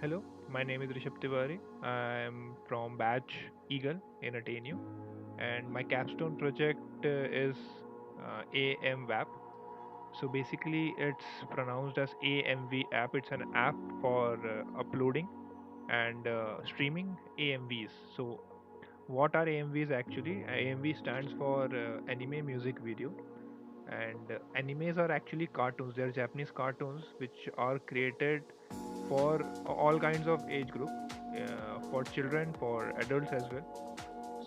Hello, my name is Rishabh Tiwari. I'm from Batch Eagle in Ateneo, and my capstone project is AMWAP. So basically, it's pronounced as AMV app. It's an app for uploading and streaming AMVs. So what are AMVs actually? AMV stands for anime music video, and animes are actually cartoons. They're Japanese cartoons which are created for all kinds of age group, for children, for adults as well.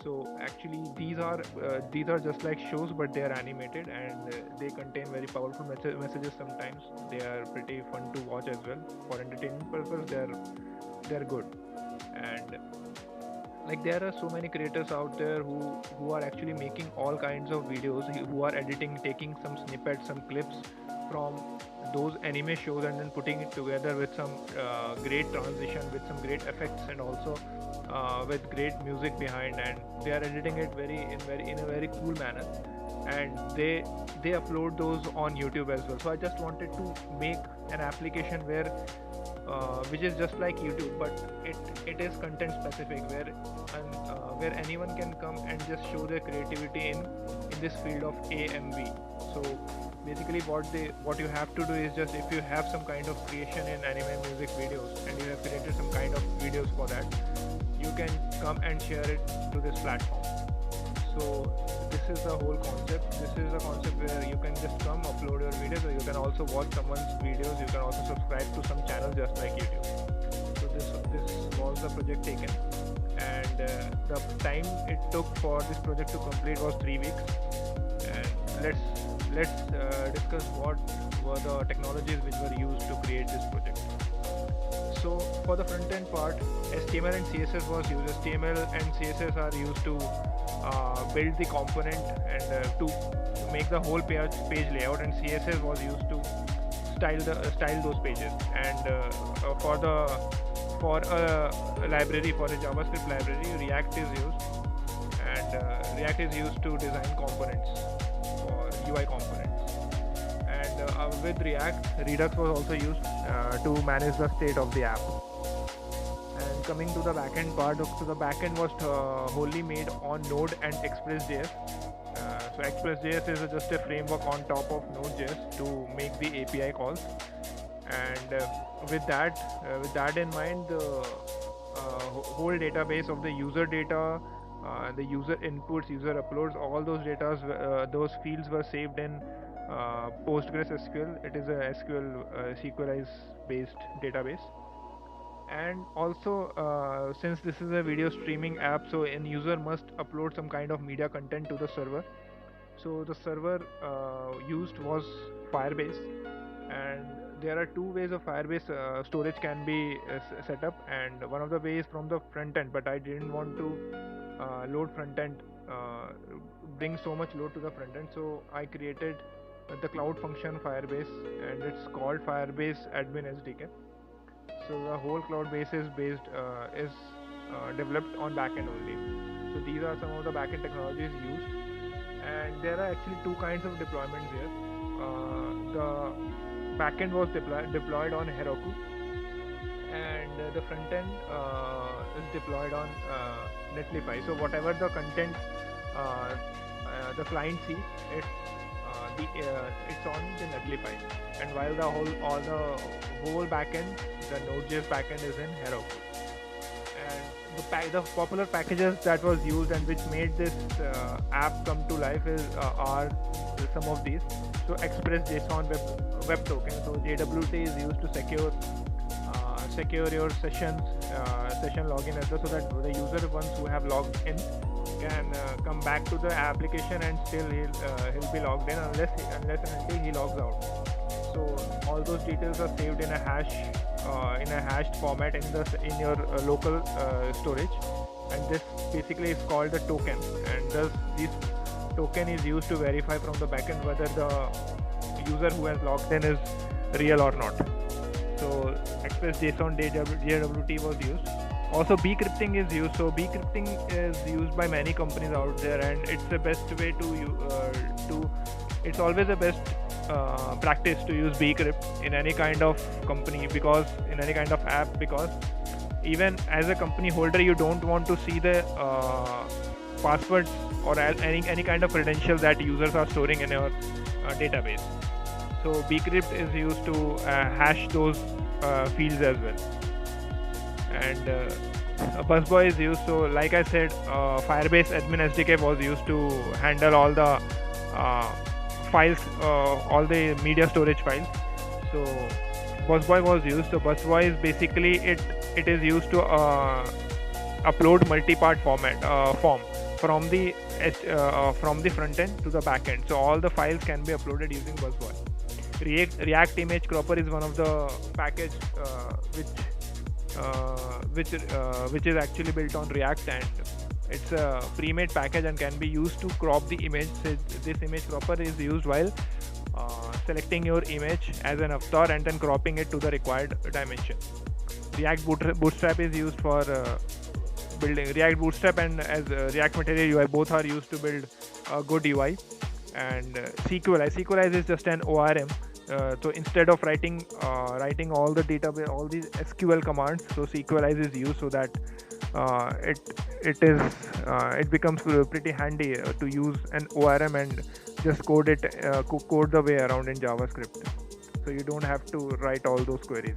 So actually these are just like shows, but they are animated, and they contain very powerful messages. Sometimes they are pretty fun to watch as well. For entertainment purpose, they are good. And like there are so many creators out there who are actually making all kinds of videos, who are editing, taking some snippets, some clips from those anime shows, and then putting it together with some great transition, with some great effects, and also with great music behind, and they are editing it in a very cool manner, and they upload those on YouTube as well. So I just wanted to make an application which is just like YouTube, but it is content specific, where anyone can come and just show their creativity in this field of AMV. So basically, what you have to do is, just if you have some kind of creation in anime music videos and you have created some kind of videos for that, you can come and share it to this platform. So this is the whole concept. This is a concept where you can just come upload your videos, or you can also watch someone's videos. You can also subscribe to some channel just like YouTube. So this was the project taken, and the time it took for this project to complete was 3 weeks. And let's discuss what were the technologies which were used to create this project. So for the front end part, HTML and CSS was used. HTML and CSS are used to build the component and to make the whole page layout, and CSS was used to style those pages. And for a library, for a JavaScript library, React is used, and React is used to design components for UI components. And with React, Redux was also used to manage the state of the app. And coming to the backend part, so the backend was wholly made on Node and Express.js. So Express.js is just a framework on top of Node.js to make the API calls. And with that in mind, the whole database of the user data, the user inputs, user uploads, all those data, those fields were saved in Postgres SQL. It is a SQL SQLize based database. And also, since this is a video streaming app, so an user must upload some kind of media content to the server. So the server used was Firebase, and there are two ways of Firebase storage can be set up, and one of the ways from the front end, but I didn't want to load front end, bring so much load to the front end, so I created the cloud function Firebase, and it's called Firebase Admin SDK. So the whole cloud base is developed on backend only. So these are some of the backend technologies used, and there are actually two kinds of deployments here. The backend was deployed on Heroku, and the front end is deployed on Netlify. So whatever the content the client sees, it's on the Netlify, and while the whole backend, the Node.js backend is in Heroku. And the popular packages that was used and which made this app come to life are some of these. So Express JSON web token. So JWT is used to secure your session login as well, so that the user, once who have logged in, can come back to the application, and still he'll be logged in unless and until he logs out. So all those details are saved in a hashed format in your local storage, and this basically is called the token. And thus this token is used to verify from the backend whether the user who has logged in is real or not. So Express JSON JWT was used. Also bcrypting is used. So bcrypting is used by many companies out there, and it's the best way to it's always the best practice to use bcrypt in any kind of company, because in any kind of app, because even as a company holder you don't want to see the passwords or any kind of credential that users are storing in your database. So bcrypt is used to hash those fields as well. And Busboy is used, so like I said, Firebase Admin SDK was used to handle all the files, all the media storage files. So Busboy was used. So Busboy is basically it is used to upload multi-part form from the front end to the back end. So all the files can be uploaded using Busboy. React Image Cropper is one of the package which is actually built on React, and it's a pre-made package and can be used to crop the image. So this image cropper is used while selecting your image as an avatar and then cropping it to the required dimension. React Bootstrap is used for building. React Bootstrap and as React Material UI both are used to build a good UI. And SQLize is just an ORM. So instead of writing all the database, all these SQL commands, so SQLize is used so that it becomes pretty handy to use an ORM and just code the way around in JavaScript. So you don't have to write all those queries.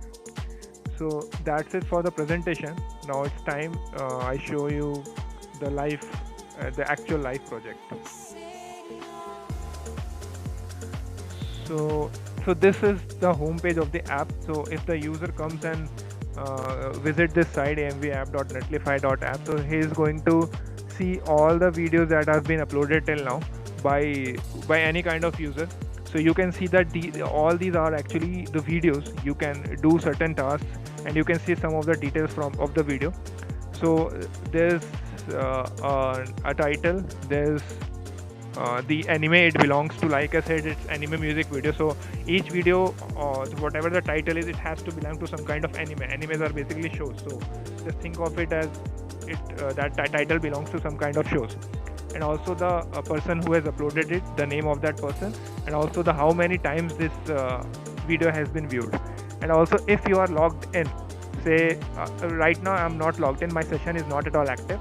So that's it for the presentation. Now it's time I show you the actual live project. So this is the home page of the app. So if the user comes and visit this site amvapp.netlify.app, so he is going to see all the videos that have been uploaded till now by any kind of user. So you can see that all these are actually the videos. You can do certain tasks and you can see some of the details of the video. So there's a title, there's the anime it belongs to. Like I said, it's anime music video, so each video, whatever the title is, it has to belong to some kind of anime. Animes are basically shows, so just think of it as that title belongs to some kind of shows. And also the person who has uploaded it, the name of that person, and also the how many times this video has been viewed. And also if you are logged in, say right now I'm not logged in, my session is not at all active.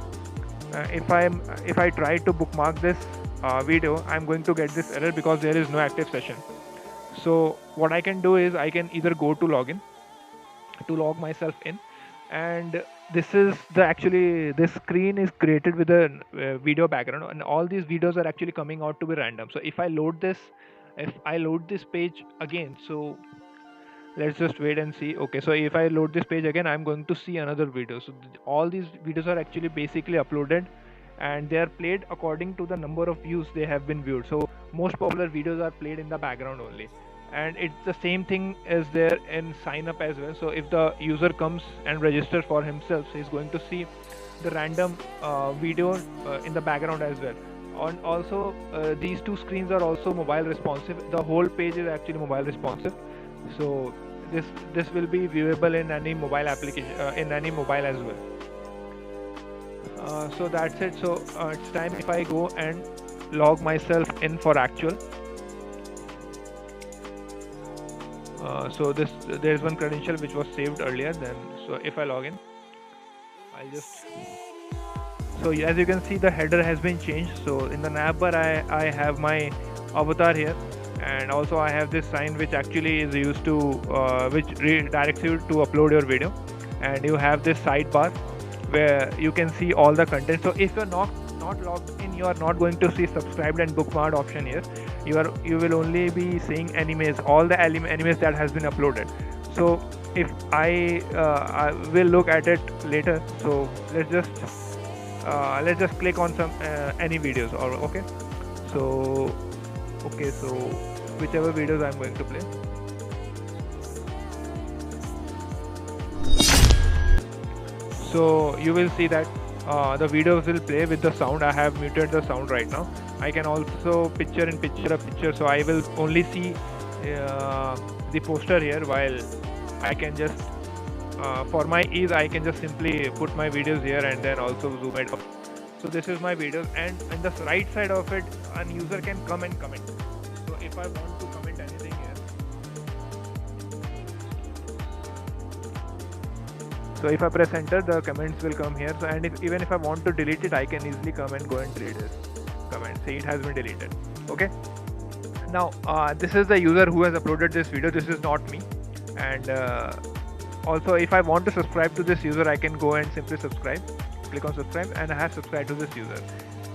If I try to bookmark this video, I'm going to get this error because there is no active session. So what I can do is I can either go to login to log myself in, and this screen is created with a video background, and all these videos are actually coming out to be random. So if I load this page again, so let's just wait and see. Okay, so if I load this page again, I'm going to see another video. So all these videos are actually basically uploaded and they are played according to the number of views they have been viewed. So most popular videos are played in the background only, and it's the same thing as there in sign up as well. So if the user comes and registers for himself, so he's going to see the random video in the background as well. And also these two screens are also mobile responsive. The whole page is actually mobile responsive, so this will be viewable in any mobile application, in any mobile as well. So that's it. So it's time if I go and log myself in for actual. So there's one credential which was saved earlier. Then so if I log in, I'll just. So as you can see, the header has been changed. So in the navbar, I have my avatar here, and also I have this sign which actually is used to which redirects you to upload your video, and you have this sidebar where you can see all the content. So if you're not logged in, you are not going to see subscribed and bookmarked option here. You will only be seeing animes, all the animes that has been uploaded. So if I will look at it later. So let's just click on some any videos, or okay. So whichever videos I'm going to play. So you will see that the videos will play with the sound. I have muted the sound right now. I can also picture in picture a picture, so I will only see the poster here, while I can just for my ease I can just simply put my videos here and then also zoom it up. So this is my videos, and on the right side of it, a user can come and comment. So if I want to comment anything So if I press enter, the comments will come here. So, and even if I want to delete it, I can easily come and go and delete this comment. See, it has been deleted. Okay. Now this is the user who has uploaded this video. This is not me. And also, if I want to subscribe to this user, I can go and simply subscribe. Click on subscribe, and I have subscribed to this user.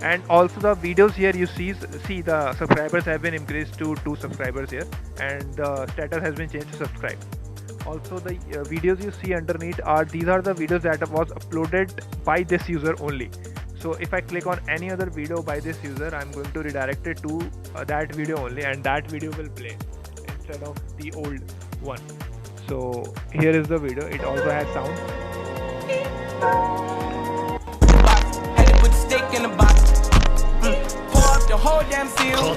And also the videos here, you see the subscribers have been increased to 2 subscribers here, and the status has been changed to subscribe. Also the videos you see underneath these are the videos that was uploaded by this user only. So if I click on any other video by this user, I'm going to redirect it to that video only, and that video will play instead of the old one. So here is the video. It also has sound. Had to put the steak in the box. Pour up the whole damn seal.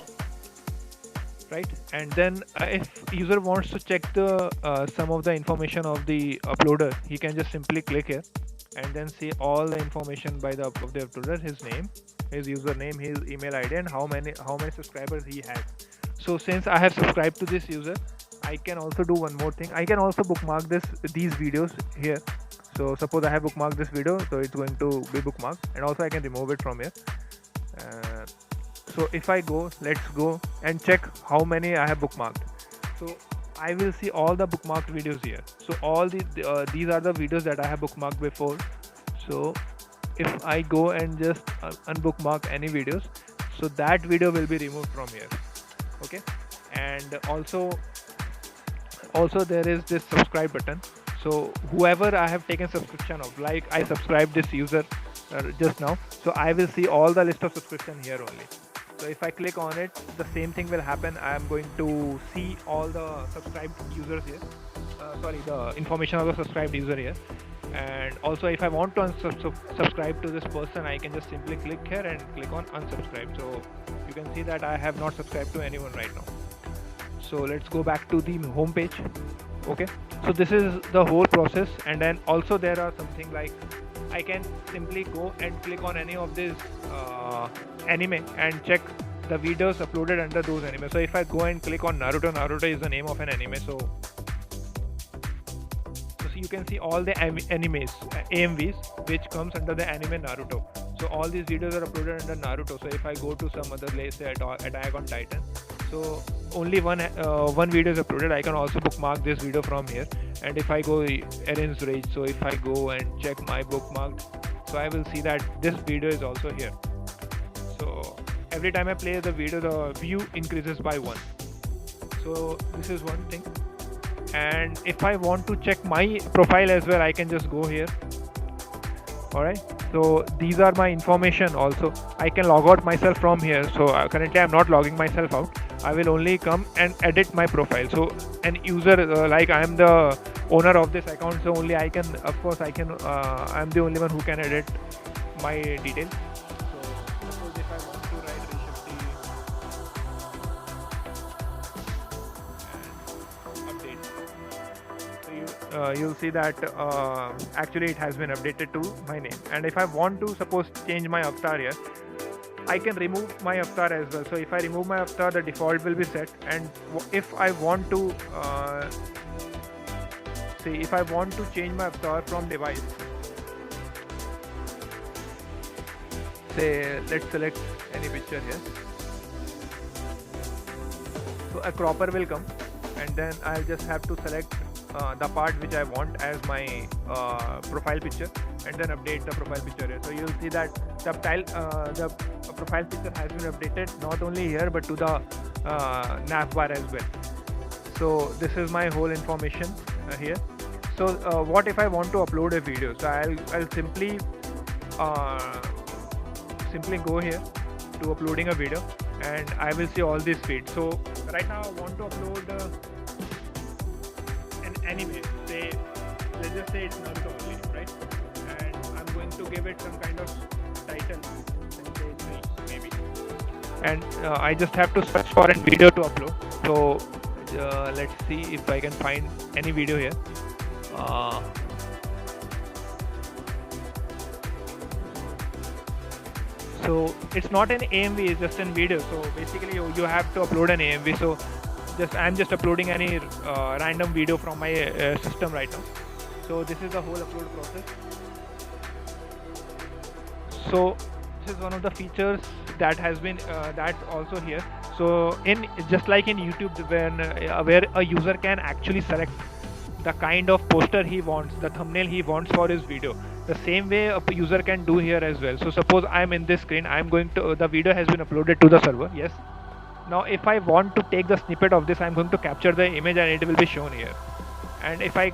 Right, and then if user wants to check the some of the information of the uploader, he can just simply click here and then see all the information by the of the uploader, his name, his username, his email ID, and how many subscribers he has. So since I have subscribed to this user, I can also do one more thing. I can also bookmark these videos here. So suppose I have bookmarked this video, so it's going to be bookmarked, and also I can remove it from here. So if I go, let's go and check how many I have bookmarked. So I will see all the bookmarked videos here. So all these are the videos that I have bookmarked before. So if I go and just unbookmark any videos, so that video will be removed from here. Okay, and also there is this subscribe button. So whoever I have taken subscription of, like I subscribed this user just now, so I will see all the list of subscription here only. So if I click on it, the same thing will happen. I am going to see all the subscribed users here. The information of the subscribed user here. And also if I want to subscribe to this person, I can just simply click here and click on unsubscribe. So you can see that I have not subscribed to anyone right now. So let's go back to the home page. Okay, so this is the whole process. And then also there are something like I can simply go and click on any of these anime and check the videos uploaded under those anime. So if I go and click on Naruto, Naruto is the name of an anime. So you can see all the animes, AMVs, which comes under the anime Naruto. So all these videos are uploaded under Naruto. So if I go to some other place, say Attack on Titan, so only one video is uploaded. I can also bookmark this video from here. And if I go Eren's Rage, so if I go and check my bookmarked, so I will see that this video is also here. So every time I play the video, the view increases by 1. So this is one thing. And if I want to check my profile as well, I can just go here. Alright, so these are my information. Also I can log out myself from here. So currently I'm not logging myself out. I will only come and edit my profile. So an user like I am the owner of this account, so only I can, of course I can, I'm the only one who can edit my details. So suppose if I want to write Rishapti and update, so you'll see that actually it has been updated to my name. And if I want to suppose change my avatar here, I can remove my avatar as well. So if I remove my avatar, the default will be set. And if I want to if I want to change my avatar from device, say let's select any picture here. So a cropper will come, and then I'll just have to select the part which I want as my profile picture, and then update the profile picture here. So you'll see that the profile picture has been updated not only here but to the navbar as well. So this is my whole information here. So what if I want to upload a video? So I'll simply go here to uploading a video, and I will see all these feeds. So right now I want to upload an anime. Let's just say it's Naruto only, right? And I'm going to give it some kind of title. Let's say 3 maybe. And I just have to search for a video to upload. So let's see if I can find any video here. So it's not an AMV, it's just a video. So basically you have to upload an AMV. So I'm just uploading any random video from my system right now. So this is the whole upload process. So this is one of the features that has been that's also here. So in just like in YouTube, when where a user can actually select the kind of poster he wants, the thumbnail he wants for his video, the same way a user can do here as well. So suppose I'm in this screen, I'm going to the video has been uploaded to the server. Yes. Now if I want to take the snippet of this, I'm going to capture the image and it will be shown here. And if I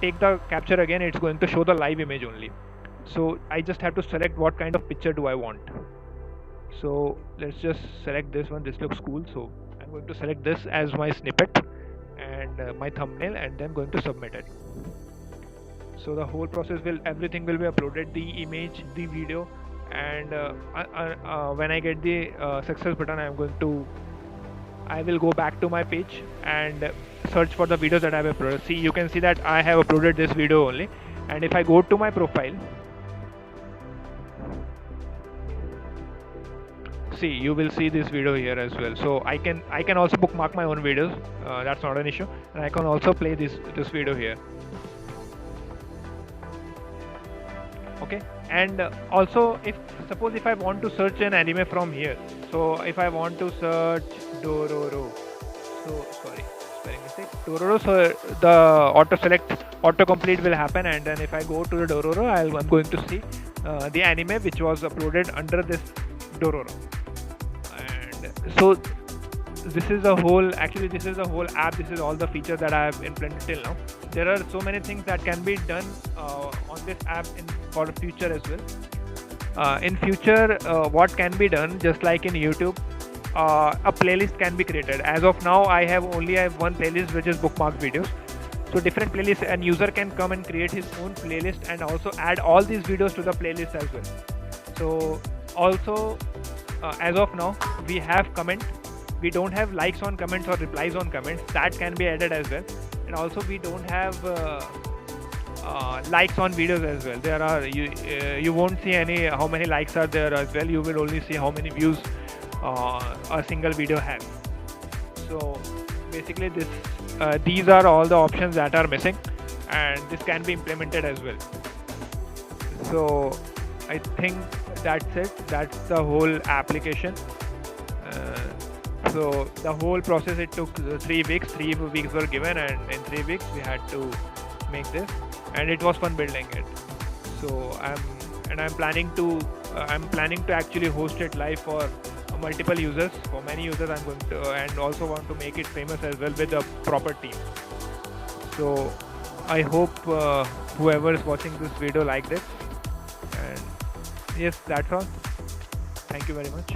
take the capture again, it's going to show the live image only. So I just have to select what kind of picture do I want. So let's just select this one. This looks cool. So I'm going to select this as my snippet and my thumbnail, and then going to submit it. So the whole process everything will be uploaded, the image, the video, and when I get the success button, I will go back to my page and search for the videos that I have uploaded. See, you can see that I have uploaded this video only, and if I go to my profile, see, you will see this video here as well. So I can also bookmark my own videos. That's not an issue, and I can also play this video here. Okay, and also if I want to search an anime from here, so if I want to search Dororo, so sorry, spelling mistake, Dororo, so the autocomplete will happen, and then if I go to the Dororo, I'm going to see the anime which was uploaded under this Dororo. And so this is the whole app. This is all the features that I have implemented till now. There are so many things that can be done on this app for future as well. In future, what can be done, just like in YouTube, a playlist can be created. As of now, I have only one playlist which is bookmark videos. So different playlists, and user can come and create his own playlist and also add all these videos to the playlist as well. So also as of now, we have comment. We don't have likes on comments or replies on comments. That can be added as well. And also we don't have likes on videos as well. There are you won't see any how many likes are there as well. You will only see how many views a single video has. So basically these are all the options that are missing, and this can be implemented as well. So I think that's it. That's the whole application. So the whole process, it took 3 weeks. 3 weeks were given, and in 3 weeks we had to make this, and it was fun building it. So I'm planning to actually host it live for multiple users. For many users, I'm going to, and also want to make it famous as well with a proper team. So I hope whoever is watching this video liked it. And yes, that's all. Thank you very much.